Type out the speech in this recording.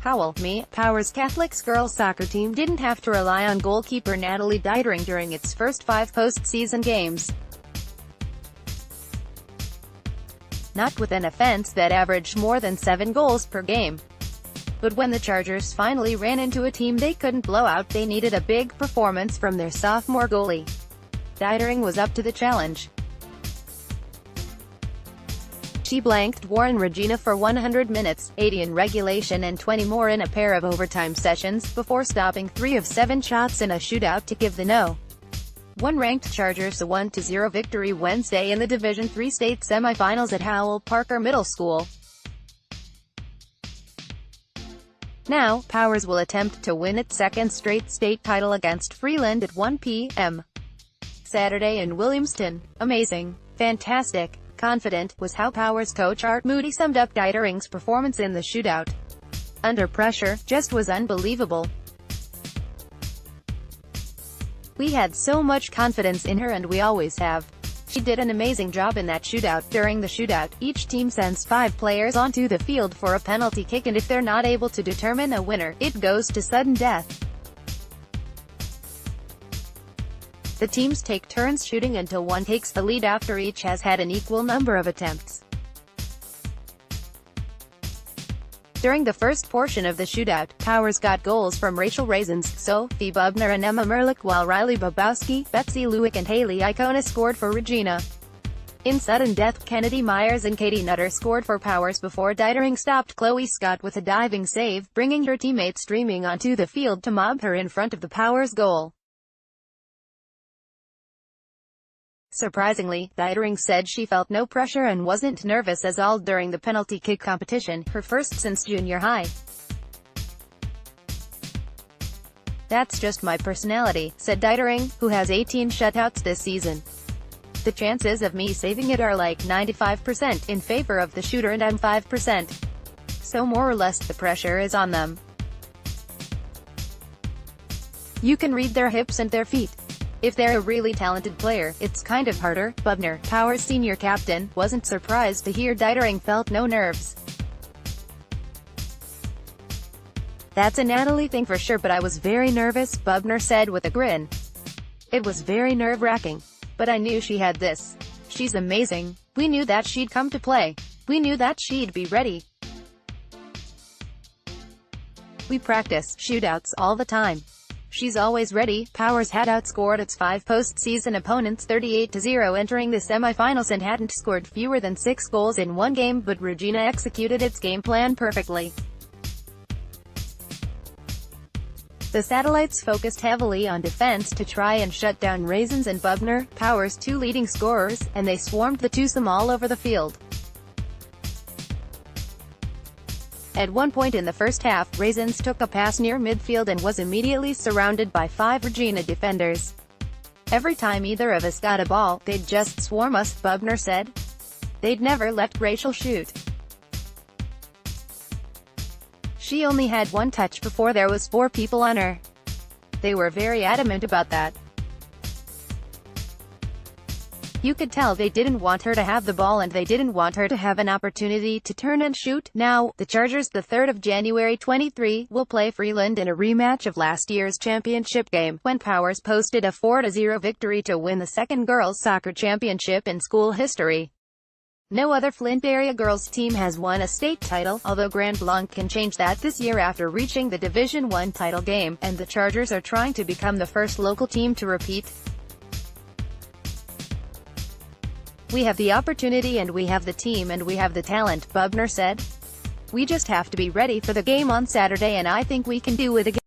HOWELL, me, Powers Catholic's girls soccer team didn't have to rely on goalkeeper Natalie Deitering during its first 5 postseason games. Not with an offense that averaged more than 7 goals per game. But when the Chargers finally ran into a team they couldn't blow out, they needed a big performance from their sophomore goalie. Deitering was up to the challenge. She blanked Warren Regina for 100 minutes, 80 in regulation and 20 more in a pair of overtime sessions, before stopping 3 of 7 shots in a shootout to give the No.1 ranked Chargers a 1-0 victory Wednesday in the Division III state semifinals at Howell Parker Middle School. Now, Powers will attempt to win its second straight state title against Freeland at 1 p.m. Saturday in Williamston. Amazing, fantastic, confident, was how Powers coach Art Moody summed up Deitering's performance in the shootout. Under pressure, just was unbelievable. We had so much confidence in her and we always have. She did an amazing job in that shootout. During the shootout, each team sends 5 players onto the field for a penalty kick, and if they're not able to determine a winner, it goes to sudden death. The teams take turns shooting until one takes the lead after each has had an equal number of attempts. During the first portion of the shootout, Powers got goals from Rachel Raisins, Sophie Bubner and Emma Merlick, while Riley Bobowski, Betsy Lewick and Haley Icona scored for Regina. In sudden death, Kennedy Myers and Katie Nutter scored for Powers before Deitering stopped Chloe Scott with a diving save, bringing her teammates streaming onto the field to mob her in front of the Powers goal. Surprisingly, Deitering said she felt no pressure and wasn't nervous at all during the penalty kick competition, her first since junior high. "That's just my personality," said Deitering, who has 18 shutouts this season. "The chances of me saving it are like 95% in favor of the shooter and I'm 5%. So more or less the pressure is on them. You can read their hips and their feet. If they're a really talented player, it's kind of harder." Bubner, Powers' senior captain, wasn't surprised to hear Deitering felt no nerves. "That's a Natalie thing for sure, but I was very nervous," Bubner said with a grin. "It was very nerve-wracking. But I knew she had this. She's amazing. We knew that she'd come to play. We knew that she'd be ready. We practice shootouts all the time. She's always ready." Powers had outscored its 5 postseason opponents 38-0 entering the semifinals and hadn't scored fewer than 6 goals in one game, but Regina executed its game plan perfectly. The Satellites focused heavily on defense to try and shut down Raisins and Bubner, Powers' 2 leading scorers, and they swarmed the twosome all over the field. At one point in the first half, Raisins took a pass near midfield and was immediately surrounded by 5 Regina defenders. "Every time either of us got a ball, they'd just swarm us," Bubner said. "They'd never let Rachel shoot. She only had 1 touch before there was 4 people on her. They were very adamant about that. You could tell they didn't want her to have the ball and they didn't want her to have an opportunity to turn and shoot." Now, the Chargers, the 3rd of January 23, will play Freeland in a rematch of last year's championship game, when Powers posted a 4-0 victory to win the 2nd girls soccer championship in school history. No other Flint area girls team has won a state title, although Grand Blanc can change that this year after reaching the Division I title game, and the Chargers are trying to become the first local team to repeat. "We have the opportunity and we have the team and we have the talent," Bubner said. "We just have to be ready for the game on Saturday and I think we can do it again."